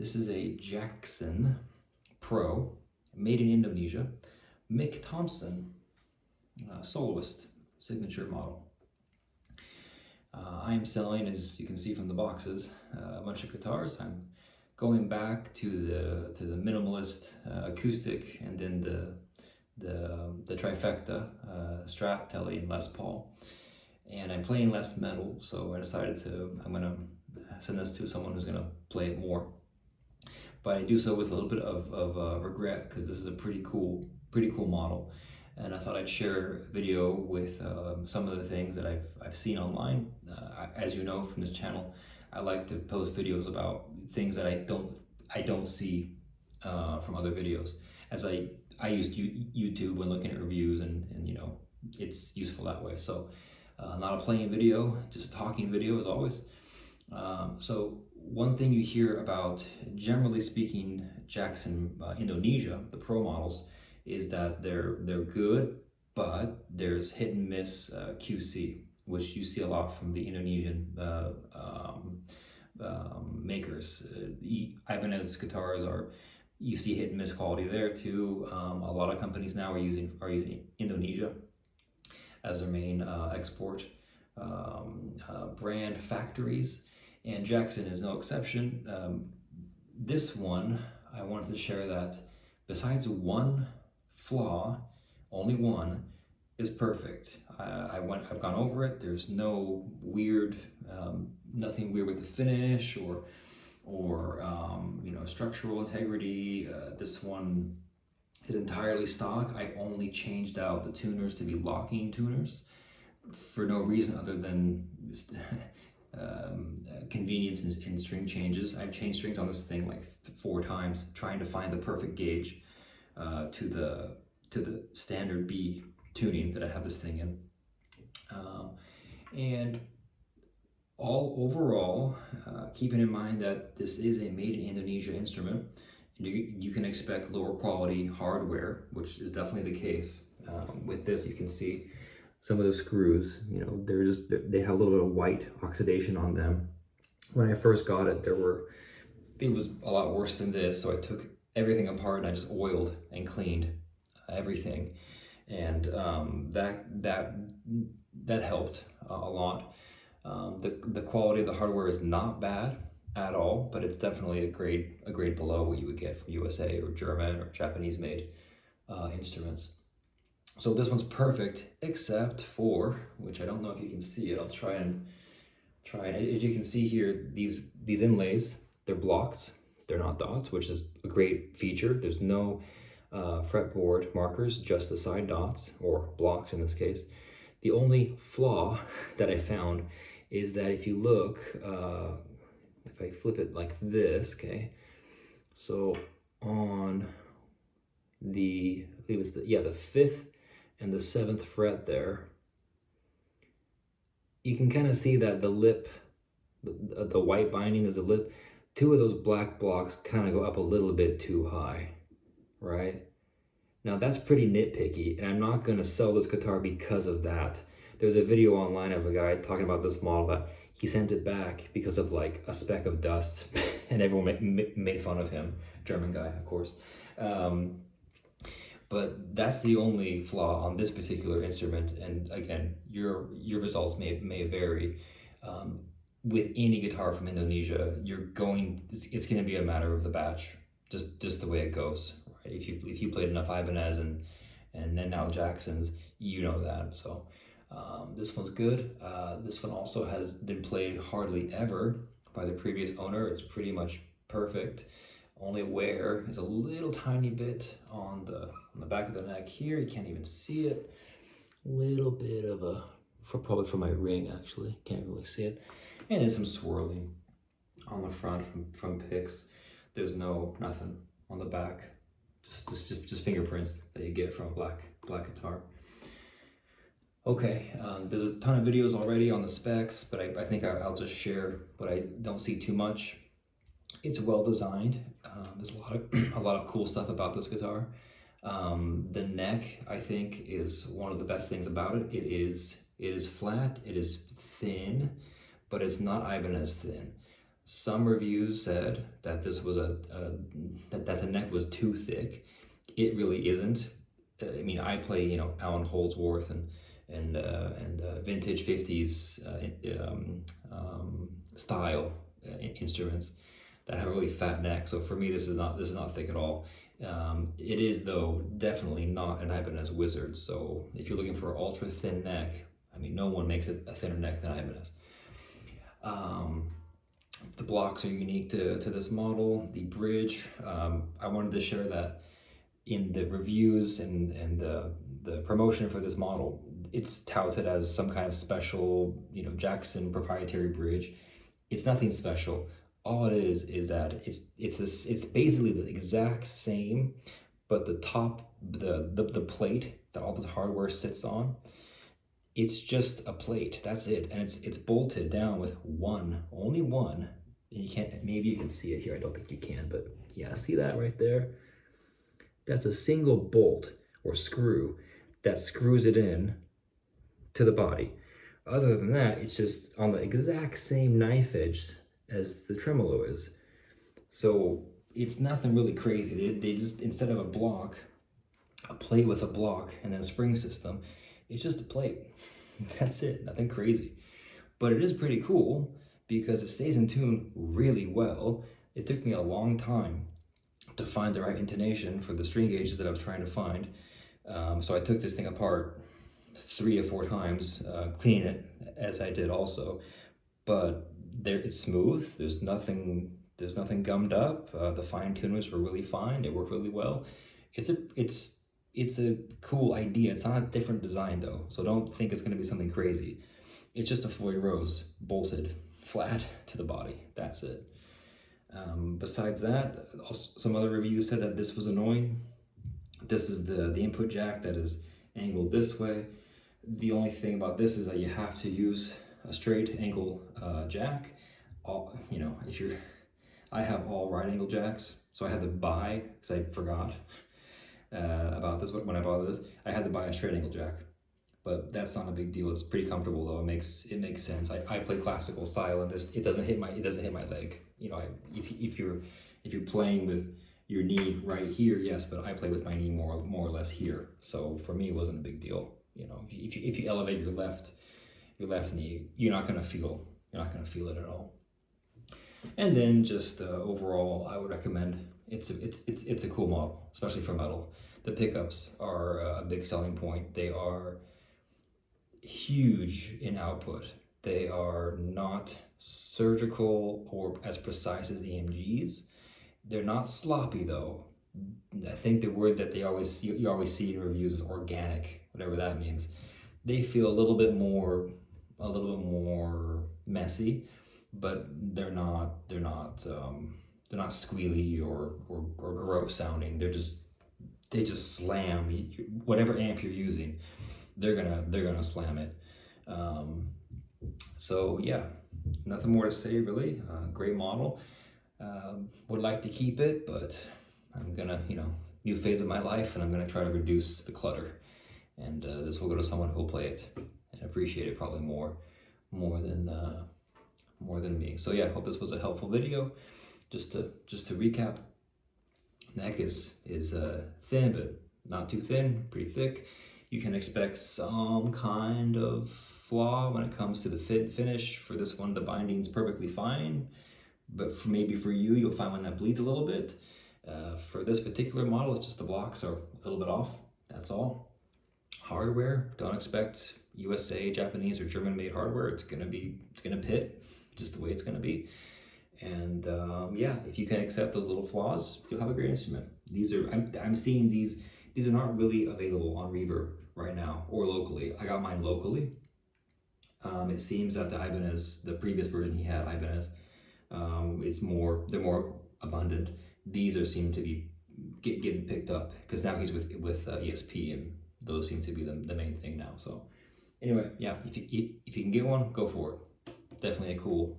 This is a Jackson Pro, made in Indonesia. Mick Thomson, soloist, signature model. I am selling, as you can see from the boxes, a bunch of guitars. I'm going back to the minimalist acoustic, and then the trifecta, Strat, Tele, and Les Paul. And I'm playing less metal, so I decided I'm gonna send this to someone who's gonna play it more. But I do so with a little bit of regret, because this is a pretty cool model, and I thought I'd share a video with some of the things that I've seen online. As you know from this channel, I like to post videos about things that I don't see from other videos, as I used YouTube when looking at reviews, and you know, it's useful that way. So not a playing video, just a talking video as always. So one thing you hear about, generally speaking, Jackson Indonesia, the Pro models, is that they're good, but there's hit and miss QC, which you see a lot from the Indonesian makers. The Ibanez guitars you see hit and miss quality there too. A lot of companies now are using Indonesia as their main export brand factories, and Jackson is no exception. This one, I wanted to share that besides one flaw, only one, is perfect. I've gone over it. There's no weird, nothing weird with the finish or you know, structural integrity. This one is entirely stock. I only changed out the tuners to be locking tuners for no reason other than convenience in string changes. I've changed strings on this thing like 4 times, trying to find the perfect gauge to the standard B tuning that I have this thing in. And overall, keeping in mind that this is a made in Indonesia instrument, you can expect lower quality hardware, which is definitely the case. With this, you can see some of the screws, you know, they have a little bit of white oxidation on them. When I first got it, it was a lot worse than this, so I took everything apart and I just oiled and cleaned everything, and that helped a lot. The quality of the hardware is not bad at all, but it's definitely a grade below what you would get from USA or German or Japanese made instruments. So this one's perfect, except for, which I don't know if you can see it, I'll try and as you can see here, these inlays, they're blocked, they're not dots, which is a great feature. There's no fretboard markers, just the side dots, or blocks in this case. The only flaw that I found is that if you look, if I flip it like this, okay, so on the, I believe it's the 5th and the 7th fret there, you can kind of see that the lip, the white binding of the lip, 2 of those black blocks kind of go up a little bit too high, right? Now that's pretty nitpicky, and I'm not going to sell this guitar because of that. There's a video online of a guy talking about this model that he sent it back because of like a speck of dust, and everyone made fun of him. German guy, of course. But that's the only flaw on this particular instrument, and again, your results may vary. With any guitar from Indonesia, it's going to be a matter of the batch, just the way it goes, right? If you played enough Ibanez and then now Jacksons, you know that. So this one's good. This one also has been played hardly ever by the previous owner. It's pretty much perfect. Only wear is a little tiny bit on the back of the neck here. You can't even see it. Little bit of probably for my ring, actually. Can't really see it. And then some swirling on the front from picks. There's nothing on the back. Just fingerprints that you get from a black guitar. Okay, there's a ton of videos already on the specs, but I think I'll just share what I don't see too much. It's well designed. There's a lot of cool stuff about this guitar. The neck, I think, is one of the best things about it. It is flat, it is thin, but it's not Ibanez thin. Some reviews said that this was that the neck was too thick. It really isn't. I mean, I play, you know, Alan Holdsworth and vintage 50s style instruments that have a really fat neck. So for me, this is not thick at all. It is, though, definitely not an Ibanez Wizard. So if you're looking for an ultra thin neck, I mean, no one makes it a thinner neck than Ibanez. The blocks are unique to this model. The bridge, I wanted to share that in the reviews and the promotion for this model, it's touted as some kind of special, you know, Jackson proprietary bridge. It's nothing special. All it is that it's basically the exact same, but the top, the plate that all this hardware sits on, it's just a plate. That's it, and it's bolted down with only one. And you can't. Maybe you can see it here. I don't think you can, but yeah, see that right there? That's a single bolt or screw that screws it in to the body. Other than that, it's just on the exact same knife edge as the tremolo is. So it's nothing really crazy. They just, instead of a plate with a block and then a spring system, it's just a plate. That's it, nothing crazy. But it is pretty cool because it stays in tune really well. It took me a long time to find the right intonation for the string gauges that I was trying to find. So I took this thing apart 3 or 4 times, cleaning it as I did also. But it's smooth. There's nothing gummed up. The fine tuners were really fine. They work really well. It's a cool idea. It's not a different design though, so don't think it's going to be something crazy. It's just a Floyd Rose bolted flat to the body. That's it. Besides that, also, some other reviews said that this was annoying. This is the input jack that is angled this way. The only thing about this is that you have to use a straight angle jack. You know, I have all right angle jacks, so I had to buy, because I forgot about this when I bought this. I had to buy a straight angle jack, but that's not a big deal. It's pretty comfortable though. It makes sense. I play classical style, and this it doesn't hit my leg. You know, if you're playing with your knee right here, yes, but I play with my knee more or less here. So for me, it wasn't a big deal. You know, if you elevate your left knee, you're not gonna feel it at all. And then just overall, I would recommend. It's a cool model, especially for metal. The pickups are a big selling point. They are huge in output. They are not surgical or as precise as AMG's. They're not sloppy though. I think the word that you always see in reviews is organic, whatever that means. They feel a little bit more messy, but they're not squealy or gross sounding. They just slam whatever amp you're using. They're gonna slam it. So yeah, nothing more to say really. Great model. Would like to keep it, but I'm gonna, new phase of my life, and I'm gonna try to reduce the clutter. And this will go to someone who'll play it and appreciate it probably more than me. So yeah, hope this was a helpful video. Just to recap, neck is thin, but not too thin, pretty thick. You can expect some kind of flaw when it comes to the finish. For this one, the binding's perfectly fine, but maybe for you, you'll find one that bleeds a little bit. For this particular model, it's just the blocks are a little bit off, that's all. Hardware, don't expect USA, Japanese, or German-made hardware. It's gonna pit, just the way it's gonna be. And yeah, if you can accept those little flaws, you'll have a great instrument. I'm seeing these are not really available on Reverb right now or locally. I got mine locally. It seems that the Ibanez, the previous version he had, Ibanez, they're more abundant. These seem to be getting picked up because now he's with ESP, and those seem to be the main thing now. So anyway, yeah, if you can get one, go for it. Definitely a cool